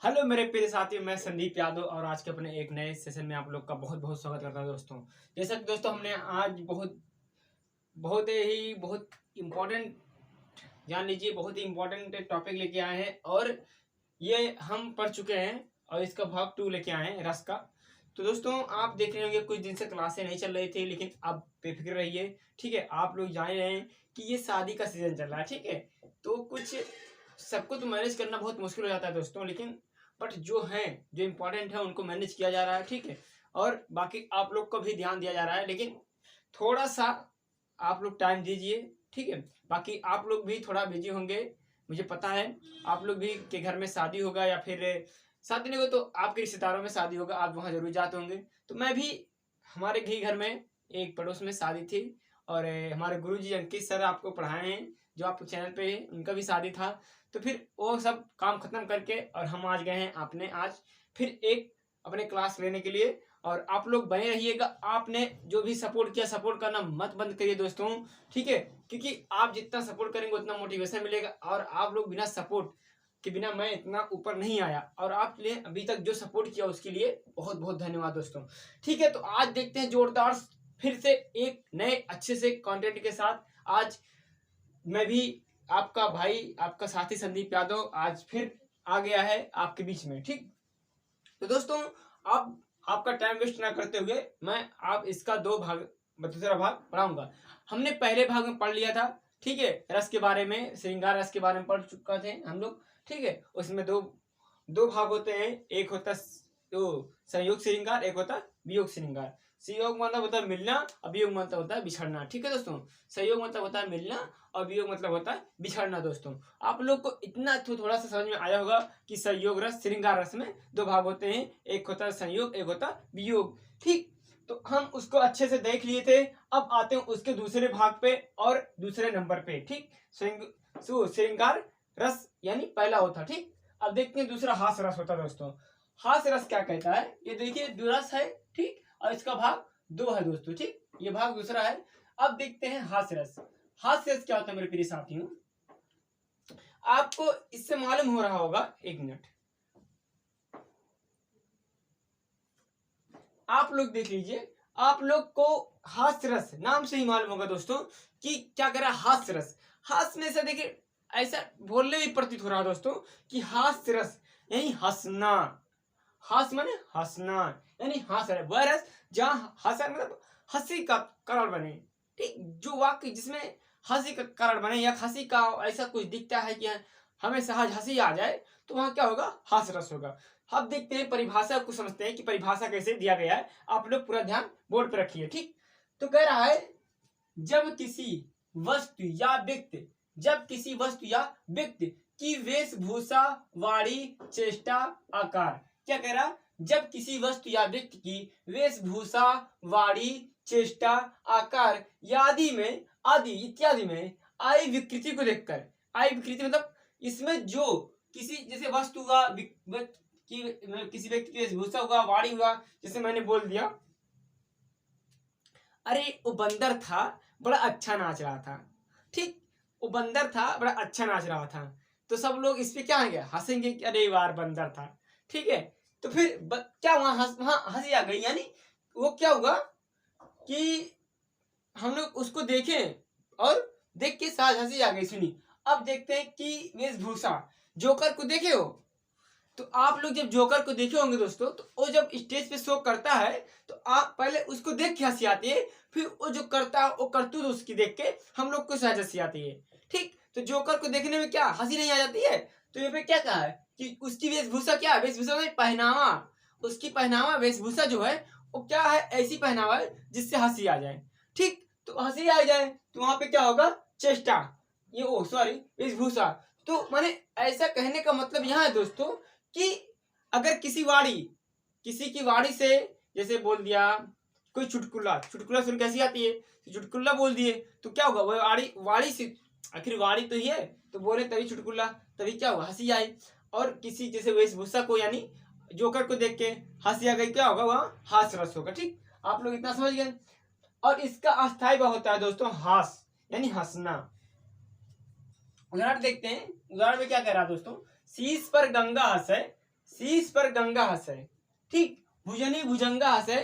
Hello मेरे प्रिय साथी, मैं संदीप यादव और आज के अपने एक नए सेशन में आप लोग का बहुत बहुत स्वागत करता हूं दोस्तों। जैसा कि दोस्तों हमने आज बहुत इम्पोर्टेंट, जान लीजिए, बहुत ही इम्पोर्टेंट टॉपिक लेके आए हैं और ये हम पढ़ चुके हैं और इसका भाग 2 लेके आए हैं रस का। तो दोस्तों आप देख रहे होंगे कुछ दिन से क्लासें नहीं चल रही थी, लेकिन अब बेफिक्र रहिए, ठीक है। आप लोग जान रहे हैं कि ये शादी का सीजन चल रहा है, ठीक है। तो कुछ सबको तो मैनेज करना बहुत मुश्किल हो जाता है दोस्तों, लेकिन बट जो इम्पोर्टेंट है उनको मैनेज किया जा रहा है, ठीक है। और बाकी आप लोग को भी ध्यान दिया जा रहा है, लेकिन थोड़ा सा आप लोग टाइम दीजिए, ठीक है। बाकी आप लोग भी थोड़ा बिजी होंगे, मुझे पता है। आप लोग भी के घर में शादी होगा या फिर शादी नहीं हो तो आपके रिश्तेदारों में शादी होगा, आप वहाँ जरूर जाते होंगे। तो मैं भी, हमारे ही घर में एक पड़ोस में शादी थी और हमारे गुरुजी अंकित सर आपको पढ़ाए हैं जो आप चैनल पे है, उनका भी शादी था। तो फिर वो सब काम खत्म करके और हम आज गए हैं आपने आज फिर एक अपने क्लास लेने के लिए। और आप लोग बने रहिएगा, आपने जो भी सपोर्ट किया सपोर्ट करना मत बंद करिए दोस्तों, ठीक है। क्योंकि आप जितना सपोर्ट करेंगे उतना मोटिवेशन मिलेगा और आप लोग बिना सपोर्ट के बिना मैं इतना ऊपर नहीं आया, और आपने अभी तक जो सपोर्ट किया उसके लिए बहुत बहुत धन्यवाद दोस्तों, ठीक है। तो आज देखते हैं जोरदार फिर से एक नए अच्छे से कंटेंट के साथ। आज मैं भी आपका भाई, आपका साथी संदीप यादव आज फिर आ गया है आपके बीच में, ठीक। तो दोस्तों आप आपका टाइम वेस्ट ना करते हुए मैं आप इसका दूसरा भाग पढ़ाऊंगा। हमने पहले भाग में पढ़ लिया था, ठीक है, रस के बारे में, श्रृंगार रस के बारे में पढ़ चुका थे हम लोग, ठीक है। उसमें दो दो भाग होते हैं, एक होता संयोग श्रृंगार, एक होता वियोग श्रृंगार। संयोग मतलब होता है मिलना और वियोग मतलब होता है बिछड़ना, ठीक है दोस्तों। संयोग मतलब होता है मिलना और वियोग मतलब होता है बिछड़ना दोस्तों। आप लोग को इतना थोड़ा सा समझ में आया होगा कि संयोग रस श्रृंगार रस में दो भाग होते हैं, एक होता है संयोग, एक होता है वियोग, ठीक। तो हम उसको अच्छे से देख लिए थे। अब आते हैं उसके दूसरे भाग पे और दूसरे नंबर पे, ठीक। श्रृंगार रस यानी पहला होता, ठीक। अब देखते हैं दूसरा हास्य रस होता है दोस्तों। हास्य रस क्या कहता है, ये देखिए दो रस है, ठीक, और इसका भाग 2 है दोस्तों, ठीक, ये भाग दूसरा है। अब देखते हैं हास्य रस। हास्य रस क्या होता है मेरे प्रिय साथियों, आपको इससे मालूम हो रहा होगा, एक मिनट आप लोग देख लीजिए, आप लोग को हास्य रस नाम से ही मालूम होगा दोस्तों कि क्या कह रहा है हास्य रस। हास्य में से देखिए ऐसा बोलने में प्रतीत हो रहा है दोस्तों कि हास्य रस यानी हंसना। हास्य माने हंसना, यानी हंस रहे, वह रस जहां हंसा मतलब हंसी का कारण बने, ठीक। जो वाक्य जिसमें हंसी का कारण बने या हंसी का ऐसा कुछ दिखता है कि हमें सहज हंसी आ जाए, तो वहां क्या होगा, हास्य रस होगा। अब देखते हैं परिभाषा को, समझते हैं कि परिभाषा कैसे दिया गया है। आप लोग पूरा ध्यान बोर्ड पर रखिए, ठीक। तो कह रहा है जब किसी वस्तु या व्यक्ति की वेशभूषा, वाणी, चेष्टा, आकार, क्या कह रहा, जब किसी वस्तु या व्यक्ति की वेशभूषा, वाणी, चेष्टा, आकार आदि इत्यादि में आई विकृति को देखकर, आई विकृति मतलब इसमें जो किसी जैसे वस्तु हुआ, किसी व्यक्ति की वेशभूषा हुआ, वाणी हुआ, जैसे मैंने बोल दिया, अरे वो बंदर था बड़ा अच्छा नाच रहा था, ठीक। वो बंदर था बड़ा अच्छा नाच रहा था, तो सब लोग इस पे क्या हंसेंगे कि अरे वार बंदर था, ठीक है। तो फिर क्या वहां हंसी आ गई, यानी वो क्या हुआ कि हम लोग उसको देखें और देख के साथ हंसी आ गई, सुनी। अब देखते हैं कि वेशभूषा, जोकर को देखे हो, तो आप लोग जब जोकर को देखे होंगे दोस्तों, तो वो जब स्टेज पे शो करता है तो आप पहले उसको देख के हंसी आती है, फिर वो जो करता है वो करतूत उसकी देख के हम लोग को सहज हंसी आती है, ठीक। तो जोकर को देखने में क्या हंसी नहीं आ जाती है, तो यहाँ पे क्या कहा है कि उसकी वेशभूषा, क्या वेशभूषा में पहनावा, उसकी पहनावा वेशभूषा जो है वो क्या है, ऐसी पहनावा है जिससे हंसी आ जाए, ठीक। तो हंसी आ जाए तो वहां पे क्या होगा, चेष्टा, वेशभूषा। तो माने ऐसा कहने का मतलब यहाँ है दोस्तों कि अगर किसी की वाणी से, जैसे बोल दिया कोई चुटकुला सुन कैसी आती है, तो चुटकुला बोल दिए तो क्या होगा, वो वाणी से, आखिर वाणी तो ही है, तो बोले तभी चुटकुला, तभी क्या हुआ, हंसी आई। और किसी जैसे वेशभूषा को यानी जोकर को देख के हंसी आ गई, क्या होगा, वहां हास्य रस होगा, ठीक। आप लोग इतना समझ गए। और इसका अस्थायी भाव होता है दोस्तों हास, यानी हंसना। उदाहरण देखते हैं, उदाहरण में क्या कह रहा है दोस्तों, शीश पर गंगा हंसे शीश पर गंगा हंसे, ठीक, भुजनी भुजंगा हंसे,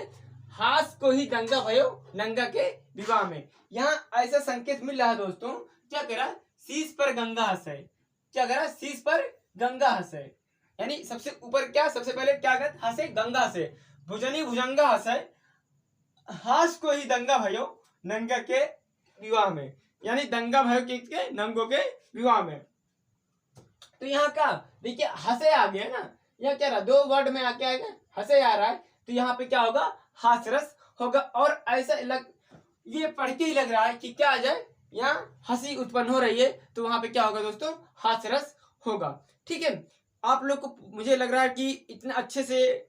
हास को ही दंगा भयो नंगा के विवाह में। यहाँ ऐसा संकेत मिल रहा है दोस्तों, क्या कह रहा है, शीश पर गंगा हंसे, क्या कह रहा है, शीश पर गंगा हंसे, यानी सबसे ऊपर क्या, सबसे पहले क्या कहते, हंसे, गंगा हंसे, भुजनी भुजंगा हंसे, हास को ही दंगा भयो नंगा के विवाह में, यानी दंगा भयो के नंगों के विवाह में। तो यहाँ क्या देखिए, हंसे आ गया ना, यहाँ क्या रहा, दो वर्ड में आके आएगा, हंसे आ रहा है, तो यहाँ पे क्या होगा, हास्यरस होगा। और ऐसा ये पढ़ के ही लग रहा है कि क्या आ जाए, यहाँ हंसी उत्पन्न हो रही है, तो वहां पे क्या होगा दोस्तों, हास्यरस होगा। ठीक है, आप लोग को मुझे लग रहा है कि इतना अच्छे से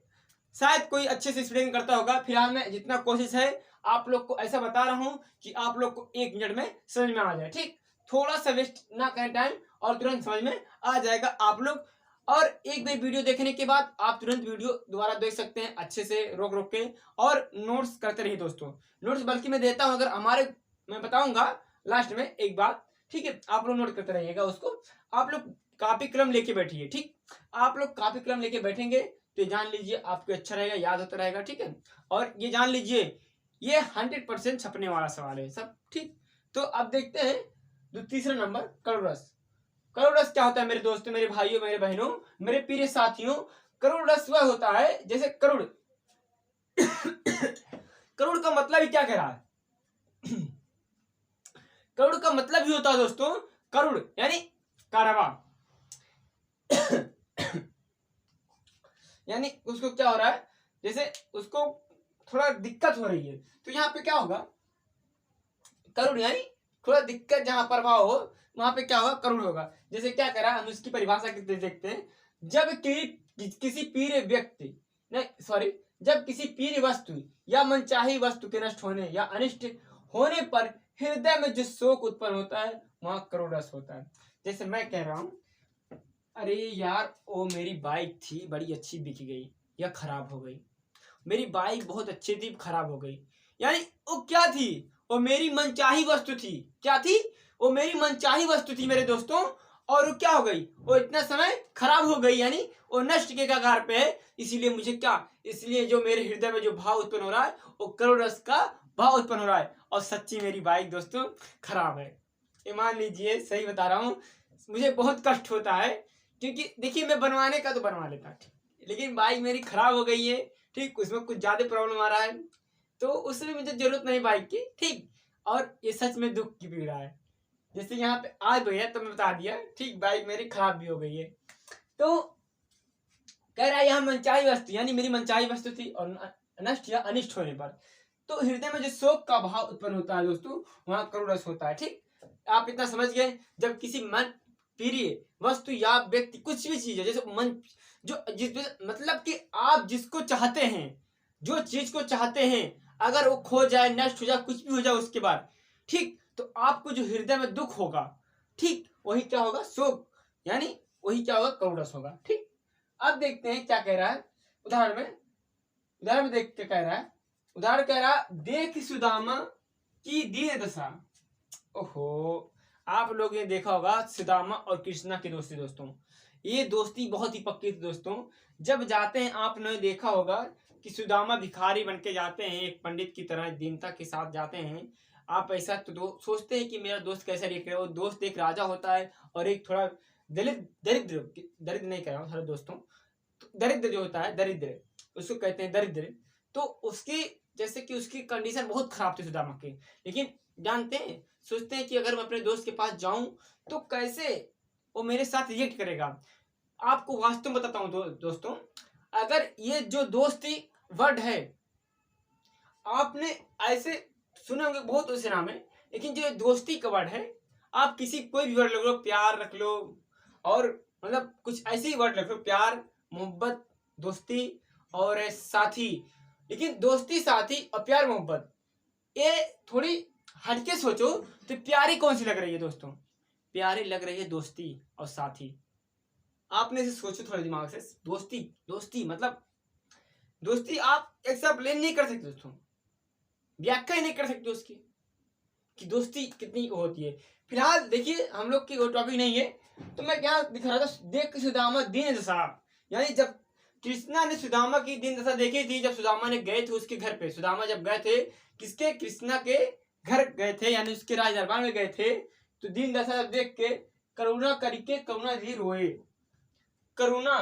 शायद कोई अच्छे से एक्सप्लेन करता होगा। फिलहाल मैं जितना कोशिश है आप लोग को ऐसा बता रहा हूँ कि आप लोग को 1 मिनट में समझ में आ जाए। ठीक, थोड़ा सा वेस्ट ना करें टाइम, और तुरंत समझ में आ जाएगा आप लोग। और एक बार वीडियो देखने के बाद आप तुरंत वीडियो दोबारा देख सकते हैं अच्छे से, रोक रोक के, और नोट्स करते रहिए दोस्तों। नोट्स बल्कि मैं देता हूं, अगर हमारे, मैं बताऊंगा लास्ट में एक बात, ठीक है, आप लोग नोट करते रहिएगा उसको। आप लोग कॉपी कलम लेके बैठिए, ठीक, आप लोग कॉपी कलम लेके बैठेंगे तो जान लीजिए आपको अच्छा रहेगा, याद होता रहेगा। ठीक है, और ये जान लीजिए ये 100% छपने वाला सवाल है सब। ठीक, तो अब देखते हैं तीसरा नंबर, करोड़ रस। करोड़ रस क्या होता है मेरे दोस्तों, मेरे भाइयों, मेरे बहनों, मेरे प्रिय साथियों, करोड़ रस वह होता है जैसे करोड़ करोड़ का मतलब ही क्या कह रहा है करोड़ का मतलब ही होता है दोस्तों, करोड़ यानी कारवा यानी उसको क्या हो रहा है, जैसे उसको थोड़ा दिक्कत हो रही है, तो यहाँ पे क्या होगा, करोड़ यानी थोड़ा दिक्कत, जहां प्रभाव हो वहां पे क्या होगा, करोड़ होगा। जैसे क्या कह रहा है, हम उसकी परिभाषा देखते हैं, जब किसी प्रिय व्यक्ति, नहीं सॉरी, जब किसी प्रिय वस्तु या मनचाही वस्तु के नष्ट होने या अनिष्ट होने पर हृदय में जो शोक उत्पन्न होता है वहां करोड़ रस होता है। जैसे मैं कह रहा हूं, अरे यार वो मेरी बाइक थी बड़ी अच्छी, बिक गई या खराब हो गई, मेरी बाइक बहुत अच्छी थी खराब हो गई, यानी वो क्या थी, वो मेरी मनचाही वस्तु थी। क्या थी, वो मेरी मनचाही वस्तु थी मेरे दोस्तों, और वो क्या हो गई, वो इतना समय खराब हो गई, यानी वो नष्ट के कगार पे है। इसीलिए मुझे क्या, इसलिए जो मेरे हृदय में जो भाव उत्पन्न हो रहा है वो करोड़ रस का भाव उत्पन्न हो रहा है, और सच्ची मेरी बाइक दोस्तों खराब है। ये मान लीजिए, सही बता रहा हूँ, मुझे बहुत कष्ट होता है, क्योंकि देखिए मैं बनवाने का तो बनवा लेता, लेकिन बाइक मेरी खराब हो गई है, ठीक, उसमें कुछ ज्यादा प्रॉब्लम आ रहा है, तो उसमें मुझे जरूरत नहीं बाइक की, ठीक, और ये सच में दुख की पीड़ा है। जैसे यहाँ पे आज भैया तो मैं बता दिया, ठीक, बाइक मेरी खराब भी हो गई है, तो कह रहा है यहाँ मनचाही वस्तु, यानी मेरी मनचाही वस्तु थी, और नष्ट या अनिष्ट होने पर तो हृदय में जो शोक का भाव उत्पन्न होता है दोस्तों, वहां करोड़ रस होता है। ठीक, आप इतना समझ गए, जब किसी मन प्रिय वस्तु या व्यक्ति, कुछ भी चीज है, जैसे मन, जो जिस मतलब कि आप जिसको चाहते हैं, जो चीज को चाहते हैं, अगर वो खो जाए, नष्ट हो जाए, कुछ भी हो जाए उसके बाद, ठीक, तो आपको जो हृदय में दुख होगा, ठीक, वही क्या होगा, शोक, यानी वही क्या होगा, करोड़ रस होगा। ठीक, अब देखते हैं क्या कह रहा है उदाहरण में देख के कह रहा है, उदाहरण कह रहा, देख सुदामा की दीन दशा। ओहो, आप लोग ने देखा होगा सुदामा और कृष्णा की दोस्ती दोस्तों, ये दोस्ती बहुत ही पक्की थी दोस्तों। जब जाते हैं, आपने देखा होगा कि सुदामा भिखारी बन के जाते हैं, एक पंडित की तरह दीनता के साथ जाते हैं। आप ऐसा तो सोचते हैं कि मेरा दोस्त कैसा रिएक्ट करेगा, वो दोस्त एक राजा होता है और एक थोड़ा दरिद्र नहीं कह रहा हूँ सारे दोस्तों, तो दरिद्र जो होता है, दरिद्र उसको कहते हैं दरिद्र, तो उसकी जैसे कि उसकी कंडीशन बहुत खराब थी सुदामा की, लेकिन जानते हैं, सोचते हैं कि अगर मैं अपने दोस्त के पास जाऊं तो कैसे वो मेरे साथ रिएक्ट करेगा। आपको वास्तव में बताता हूं दोस्तों, अगर ये जो दोस्ती वर्ड है, आपने ऐसे सुने होंगे बहुत उसे नाम है, लेकिन जो दोस्ती का वर्ड है, आप किसी कोई भी वर्ड रख लो, प्यार रख लो, और मतलब कुछ ऐसी वर्ड रख लो, प्यार, मोहब्बत, दोस्ती और साथी, लेकिन दोस्ती, साथी और प्यार, मोहब्बत, ये थोड़ी हटके सोचो तो प्यारी कौन सी लग रही है दोस्तों, प्यारी लग रही है दोस्ती और साथी। आपने इसे सोचो थोड़ा दिमाग से, दोस्ती मतलब दोस्ती आप एक्सप्लेन नहीं कर सकते दोस्तों, व्याख्या ही नहीं कर सकते उसकी कि दोस्ती कितनी होती है। फिलहाल देखिए हम लोग की वो टॉपिक नहीं है, तो मैं क्या दिखा रहा था, देख सुदामा दीन दशा, यानी जब कृष्णा ने सुदामा की दीन दशा देखी थी जब सुदामा ने गए थे उसके घर पे। सुदामा जब गए थे किसके, कृष्णा के घर गए थे, यानी उसके राज दरबार में गए थे। तो दीन दशा देख के करुणा करके करुणा जी रोए। करुणा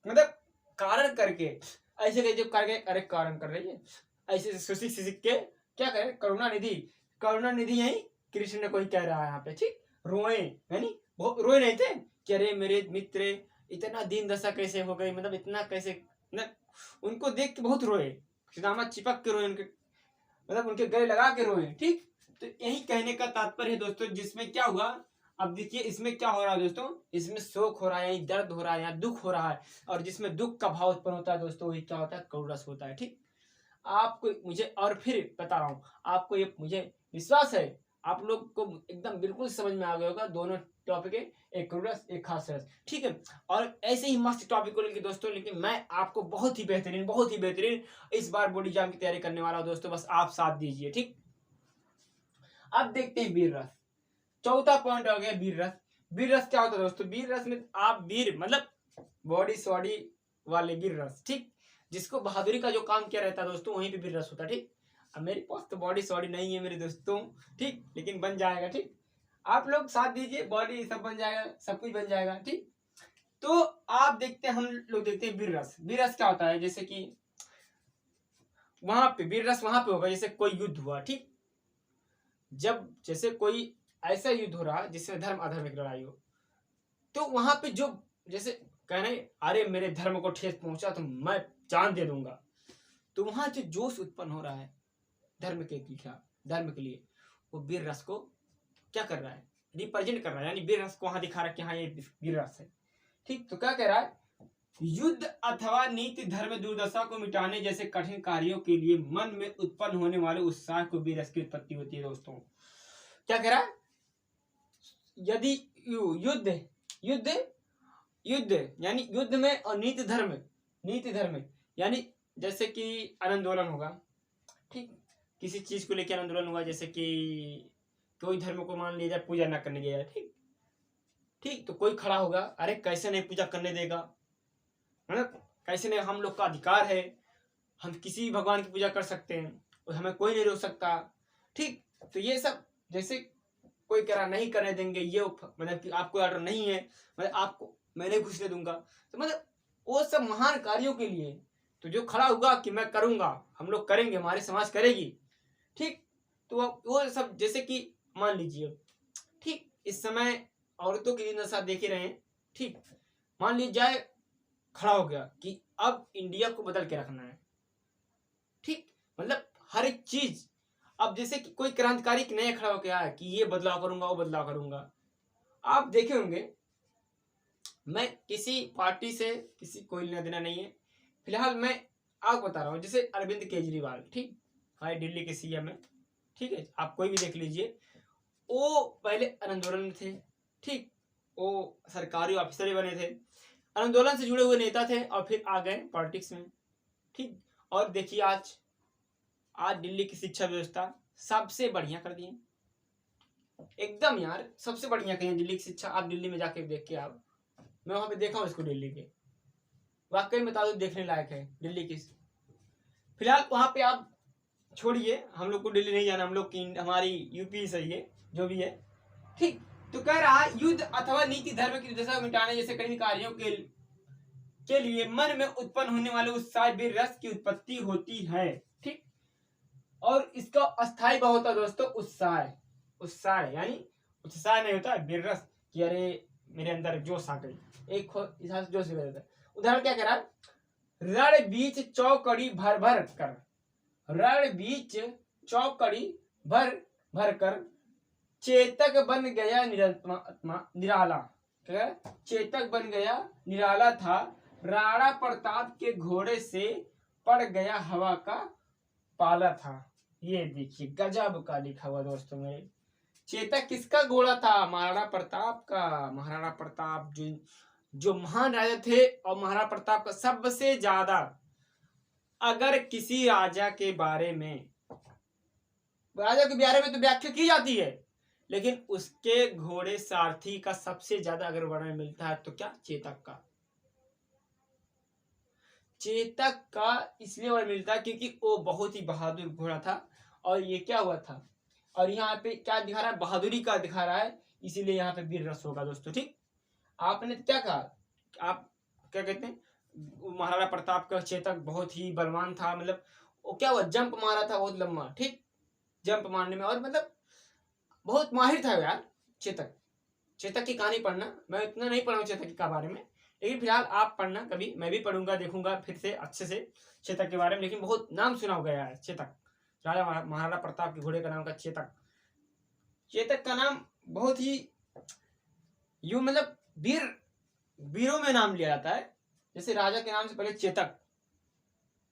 मतलब कारण करके, ऐसे कहे जब करके, अरे कारण कर रही है ऐसे सुसिक सिसिक के क्या करे, करुणा निधि। करुणा निधि यही कृष्ण को ही कह रहा है यहाँ पे, ठीक। रोए यानी बहुत रोए नहीं थे कि अरे मेरे मित्र इतना दीन दशा कैसे हो गई, मतलब इतना कैसे न, उनको देख के बहुत रोए। सुदामा चिपक के रोए, उनके मतलब उनके गले लगा के रोए, ठीक। तो यही कहने का तात्पर्य है दोस्तों, जिसमें क्या हुआ, अब देखिए इसमें क्या हो रहा है दोस्तों, इसमें शोक हो रहा है, यही दर्द हो रहा है, यहाँ दुख हो रहा है। और जिसमें दुख का भाव उत्पन्न होता है दोस्तों, वही क्या होता है, करुण रस होता है, ठीक। आपको मुझे और फिर बता रहा हूँ, आपको ये मुझे विश्वास है आप लोग को एकदम बिल्कुल समझ में आ गया होगा। दोनों टॉपिक है, एक करुण रस एक खास रस, ठीक है। और ऐसे ही मस्त टॉपिक को लेकर दोस्तों, लेकिन मैं आपको बहुत ही बेहतरीन इस बार बोर्ड एग्जाम की तैयारी करने वाला हूँ दोस्तों, बस आप साथ दीजिए, ठीक। अब देखते हैं वीर रस। चौथा पॉइंट हो गया वीर रस। वीर रस क्या होता है दोस्तों, वीर रस में आप वीर मतलब बॉडी सॉडी वाले वीर रस, ठीक। जिसको बहादुरी का जो काम किया रहता है दोस्तों, वहीं पे वीर रस होता है, ठीक। अब मेरे पास तो बॉडी सॉडी नहीं है मेरे दोस्तों, ठीक, लेकिन बन जाएगा, ठीक। आप लोग साथ दीजिए, बॉडी सब बन जाएगा, सब कुछ बन जाएगा, ठीक। तो आप देखते हैं, हम लोग देखते हैं वीर रस। वीर रस क्या होता है, जैसे कि वहां पे वीर रस वहां पे होगा जैसे कोई युद्ध हुआ, ठीक। जब जैसे कोई ऐसा युद्ध हो रहा जिसमें धर्म अधर्म की लड़ाई हो, तो वहां पे जो जैसे कह रहे अरे मेरे धर्म को ठेस पहुंचा तो मैं जान दे दूंगा, तो वहां जो जोश उत्पन्न हो रहा है धर्म के खिलाफ, धर्म के लिए, वो वीर रस को क्या कर रहा है, रिप्रेजेंट कर रहा है, यानी वीर रस को वहां दिखा रहा है कि हाँ ये वीर रस है, ठीक। तो क्या कह रहा है, युद्ध अथवा नीति धर्म दुर्दशा को मिटाने जैसे कठिन कार्यों के लिए मन में उत्पन्न होने वाले उत्साह को वीर रस की उत्पत्ति होती है दोस्तों। क्या कह रहा है, यदि युद्ध युद्ध युद्ध यानी युद्ध में, और नीति धर्म यानी जैसे कि आंदोलन होगा, ठीक। किसी चीज को लेकर आंदोलन हुआ, जैसे कि कोई धर्म को मान लीजिए पूजा ना करने दिया, ठीक ठीक। तो कोई खड़ा होगा, अरे कैसे नहीं पूजा करने देगा, मतलब कैसे नहीं, हम लोग का अधिकार है, हम किसी भी भगवान की पूजा कर सकते हैं और हमें कोई नहीं रोक सकता, ठीक। तो ये सब जैसे कोई कह रहा नहीं करने देंगे, ये मतलब कि आपको ऑर्डर नहीं है, मतलब आपको मैं नहीं घुसने दूंगा, तो मतलब वो सब महान कार्यों के लिए तो जो खड़ा होगा कि मैं करूंगा, हम लोग करेंगे, हमारी समाज करेगी, ठीक। तो वो सब जैसे कि मान लीजिए, ठीक, इस समय औरतों की दिन दशा देख ही रहे हैं, ठीक। मान लीजिए जाए खड़ा हो गया कि अब इंडिया को बदल के रखना है, ठीक, मतलब हर एक चीज। अब जैसे कि कोई क्रांतिकारी नया खड़ा होकर आया कि ये बदलाव करूंगा वो बदलाव करूंगा, आप देखे होंगे, मैं किसी पार्टी से किसी कोई लेना देना नहीं है, फिलहाल मैं आपको बता रहा हूँ, जैसे अरविंद केजरीवाल, ठीक, हमारे दिल्ली के सीएम है, ठीक है, आप कोई भी देख लीजिए, वो पहले आंदोलन में थे, ठीक, वो सरकारी ऑफिसर ही बने थे, आंदोलन से जुड़े हुए नेता थे, और फिर आ गए पॉलिटिक्स में, ठीक। और देखिए आज दिल्ली की शिक्षा व्यवस्था सबसे बढ़िया कर दी है, एकदम यार सबसे बढ़िया कहीं दिल्ली की शिक्षा। आप दिल्ली में जाके देख के आप, मैं वहां पे देखा हूँ इसको दिल्ली के, वाकई में बता दो देखने लायक है दिल्ली की। फिलहाल वहां पे आप छोड़िए, हम लोग को दिल्ली नहीं जाना, हम लोग की हमारी यूपी सही है जो भी है, ठीक। तो कह रहा है युद्ध अथवा नीति धर्म की दशा मिटाने जैसे कठिन कार्यों के लिए मन में उत्पन्न होने वाले उत्साह वीर रस की उत्पत्ति होती है, ठीक। और इसका अस्थायी भाव होता है दोस्तों उत्साह यानी उत्साह नहीं होता वीर रस कि अरे मेरे अंदर जोश आ गई, एक जोश भी रहता है। उदाहरण क्या कह रहा है, रण बीच चौकड़ी भर भर कर, रण बीच चौकड़ी भर भर कर चेतक बन गया निराला, चेतक बन गया निराला था, राणा प्रताप के घोड़े से पड़ गया हवा का पाला था। ये देखिए गजब का लिखा हुआ दोस्तों मेरे, चेतक किसका घोड़ा था, महाराणा प्रताप का। महाराणा प्रताप जो महान राजा थे, और महाराणा प्रताप का सबसे ज्यादा, अगर किसी राजा के बारे में तो व्याख्या की जाती है, लेकिन उसके घोड़े सारथी का सबसे ज्यादा अगर वर्णन मिलता है तो क्या, चेतक का। चेतक का इसलिए वर्ड मिलता है क्योंकि वो बहुत ही बहादुर घोड़ा था। और ये क्या हुआ था, और यहाँ पे क्या दिखा रहा है, बहादुरी का दिखा रहा है, इसीलिए यहाँ पे वीर रस होगा दोस्तों। ठीक, आपने क्या कहा, आप क्या कहते हैं, महाराणा प्रताप का चेतक बहुत ही बलवान था, मतलब वो क्या हुआ, जंप मारा था बहुत लंबा। ठीक, जंप मारने में, और मतलब बहुत माहिर था यार चेतक। चेतक की कहानी पढ़ना, मैं इतना नहीं पढ़ा हूँ चेतक के बारे में, लेकिन फिलहाल आप पढ़ना कभी, मैं भी पढ़ूंगा, देखूंगा फिर से अच्छे से चेतक के बारे में। लेकिन बहुत नाम सुना हो गया है चेतक, राजा महाराणा प्रताप के घोड़े का नाम का चेतक। चेतक का नाम बहुत ही यूं मतलब वीरों में नाम लिया जाता है। जैसे राजा के नाम से पहले चेतक,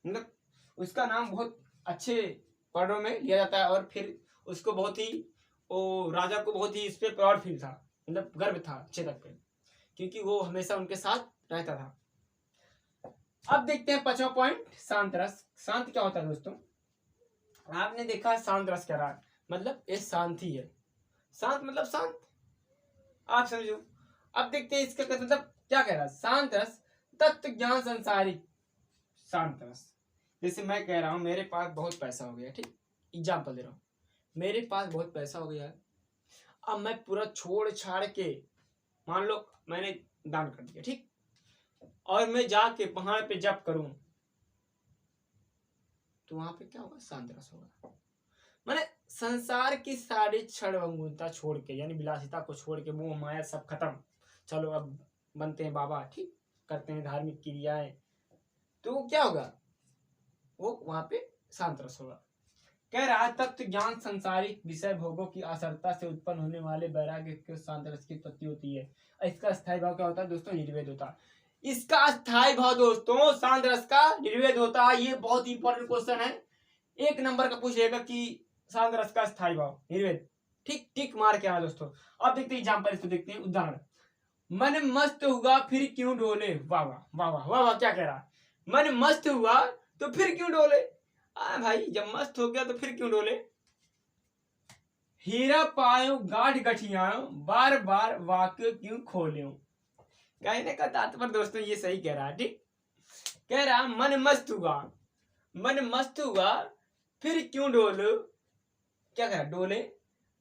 मतलब उसका नाम बहुत अच्छे वर्डों में लिया जाता है, और फिर उसको बहुत ही, वो राजा को बहुत ही इस पे प्राउड फील था, मतलब गर्व था चेतक पे, क्योंकि वो हमेशा उनके साथ रहता था। अब देखते हैं 5वां पॉइंट, शांत रस। शांत क्या होता है दोस्तों, आपने देखा शांत रस क्या रहा, मतलब ये शांति है। शांत मतलब शांत, आप समझो। अब देखते हैं इसका मतलब क्या कह रहा है, शांत रस तत्व ज्ञान संसारिक। शांत रस, जैसे मैं कह रहा हूं मेरे पास बहुत पैसा हो गया, ठीक, एग्जाम्पल दे रहा हूं, मेरे पास बहुत पैसा हो गया है, अब मैं पूरा छोड़ छाड़ के, मान लो मैंने दान कर दिया, ठीक, और मैं जाके पहाड़ पे जप करूं, तो वहां पे क्या होगा, शांत रस होगा। मैंने संसार की सारी क्षण भंगुरता छोड़ के, यानी विलासिता को छोड़ के, मोह माया सब खत्म, चलो अब बनते हैं बाबा, ठीक, करते हैं धार्मिक क्रियाएं, तो क्या होगा, वो वहां पे शांत रस होगा। कह रहा तत्व ज्ञान संसारिक विषय भोगों की आसक्ता से उत्पन्न होने वाले वैराग्य के शांत रस की उत्पत्ति होती है। इसका स्थायी भाव क्या होता है दोस्तों, निर्वेद होता है। इसका स्थायी भाव दोस्तों शांत रस का निर्वेद होता है। ये बहुत इंपॉर्टेंट क्वेश्चन है, 1 नंबर का पूछेगा कि शांत रस का स्थायी भाव निर्वेद, ठीक, टिक मार के आना दोस्तों। अब देखते हैं एग्जाम्पल, इसको देखते हैं उदाहरण। मन मस्त हुआ फिर क्यों डोले, वाह वाह वाह वाह वाह वाह, क्या कह रहा है, मन मस्त हुआ तो फिर क्यों डोले। भाई जब मस्त हो गया तो फिर क्यों डोले। हीरा पायो गाढ़ गठियाओ, बार बार वाक्य क्यों खोलो। कहने का तात्पर्य दोस्तों ये सही कह रहा है, ठीक, कह रहा मन मस्त हुआ, मन मस्त हुआ फिर क्यों डोलो, क्या कह रहा, डोले,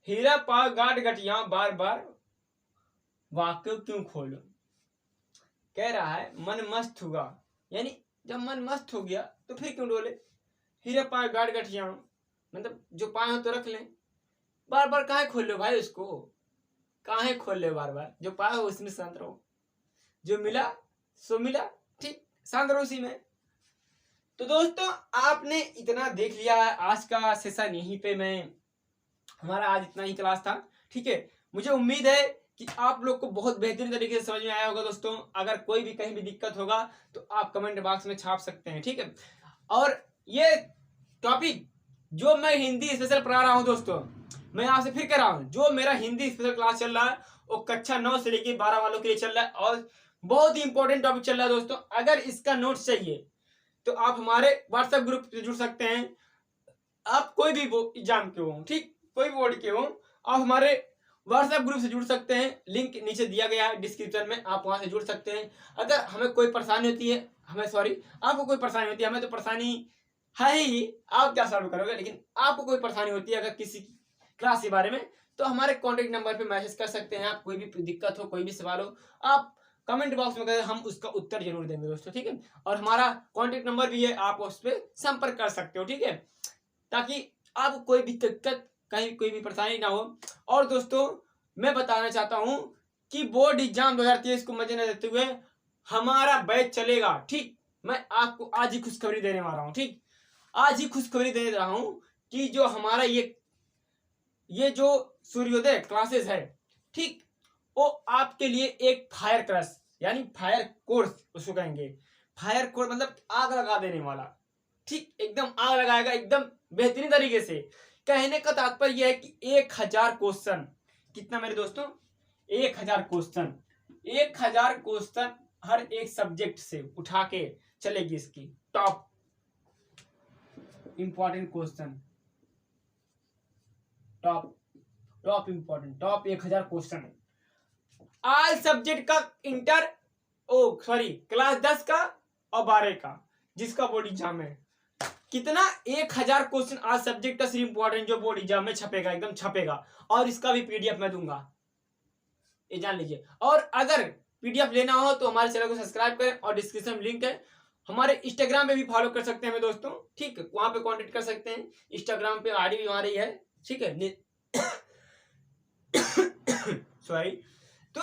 हीरा पाओ गाढ़ गठियाओ, बार बार वाक्य क्यों खोलो। कह रहा है मन मस्त हुआ, यानी जब मन मस्त हो गया तो फिर क्यों डोले, हीरा पाए गाढ़ गठियाओ, मतलब जो पाए हो तो रख लें, बार बार काहे खोल लो भाई, उसको काहे खोल ले, बार बार जो पाए हो उसमें शांत रहो, जो मिला सो मिला, ठीक, शांत रहो उसी में। तो दोस्तों आपने इतना देख लिया, आज का सेशन यहीं पे मैं, हमारा आज इतना ही क्लास था, ठीक है। मुझे उम्मीद है कि आप लोग को बहुत बेहतरीन तरीके से समझ में आया होगा दोस्तों। अगर कोई भी कहीं भी दिक्कत होगा तो आप कमेंट बॉक्स में छाप सकते हैं, ठीक है। और ये टॉपिक जो मैं हिंदी स्पेशल पढ़ा रहा हूं दोस्तों, मैं आपसे फिर कह रहा हूं, जो मेरा हिंदी स्पेशल क्लास चल रहा है वो कक्षा 9 से लेकर 12 वालों के लिए चल रहा है, और बहुत ही इंपॉर्टेंट टॉपिक चल रहा है दोस्तों। अगर इसका नोट्स चाहिए तो आप हमारे व्हाट्सएप ग्रुप से जुड़ सकते हैं। आप कोई भी एग्जाम के हो, ठीक, कोई भी बोर्ड के हो, आप हमारे व्हाट्सएप ग्रुप से जुड़ सकते हैं। लिंक नीचे दिया गया है डिस्क्रिप्शन में, आप वहां से जुड़ सकते हैं। अगर हमें कोई परेशानी होती है, हमें सॉरी, आपको कोई परेशानी होती है, हमें तो परेशानी है ही, आप क्या सॉल्व करोगे, लेकिन आपको कोई परेशानी होती है अगर किसी क्लास के बारे में, तो हमारे कॉन्टेक्ट नंबर पे मैसेज कर सकते हैं। आप कोई भी दिक्कत हो, कोई भी सवाल हो, आप कमेंट बॉक्स में करें, हम उसका उत्तर जरूर देंगे दोस्तों, ठीक है। और हमारा कॉन्टेक्ट नंबर भी है, आप उस पर संपर्क कर सकते हो, ठीक है, ताकि आपको कोई भी दिक्कत, कहीं कोई भी परेशानी ना हो। और दोस्तों मैं बताना चाहता हूं कि बोर्ड एग्जाम 2023 को मद्देनजर रखते हुए हमारा बैच चलेगा, ठीक। मैं आपको आज ही खुशखबरी देने वाला हूं, ठीक, आज ही खुशखबरी दे रहा हूं कि जो हमारा ये जो सूर्योदय क्लासेस है, ठीक, वो आपके लिए एक फायर क्रश, यानी फायर कोर्स उसको कहेंगे। फायर कोर्स मतलब आग लगा देने वाला, ठीक, एकदम आग लगाएगा एकदम बेहतरीन तरीके से। कहने का तात्पर्य यह है कि 1000 क्वेश्चन, कितना मेरे दोस्तों, 1000 क्वेश्चन, 1000 क्वेश्चन हर एक सब्जेक्ट से उठा के चलेगी इसकी top important question, top important, top 1000 question all subject का, इंटर, ओ सॉरी, क्लास 10 का और 12 का, जिसका बोर्ड एग्जाम है। कितना 1000 क्वेश्चन आज सब्जेक्ट का सिर्फ इंपॉर्टेंट जो बोर्ड एग्जाम में छपेगा, एकदम छपेगा, और इसका भी पीडीएफ मैं दूंगा, ये जान लीजिए। और अगर पीडीएफ लेना हो तो हमारे चैनल को सब्सक्राइब करें और डिस्क्रिप्शन में लिंक है। हमारे इंस्टाग्राम पे भी फॉलो कर सकते हैं दोस्तों, ठीक है, वहां पे कांटेक्ट कर सकते हैं। इंस्टाग्राम पे आईडी भी हमारी है, ठीक है। सॉरी, तो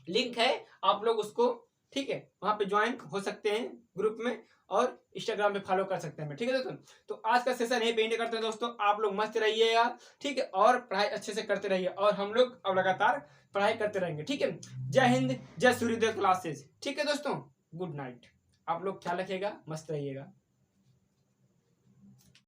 लिंक है, आप लोग उसको, ठीक है, वहां पे ज्वाइन हो सकते हैं ग्रुप में, और इंस्टाग्राम पे फॉलो कर सकते हैं, ठीक है दोस्तों। तो आज का सेशन यही पे एंड करते हैं दोस्तों। आप लोग मस्त रहिएगा, ठीक है, और पढ़ाई अच्छे से करते रहिए, और हम लोग अब लगातार पढ़ाई करते रहेंगे, ठीक है। जय हिंद, जय सूर्योदय क्लासेस, ठीक है दोस्तों। गुड नाइट, आप लोग ख्याल रखिएगा, मस्त रहिएगा।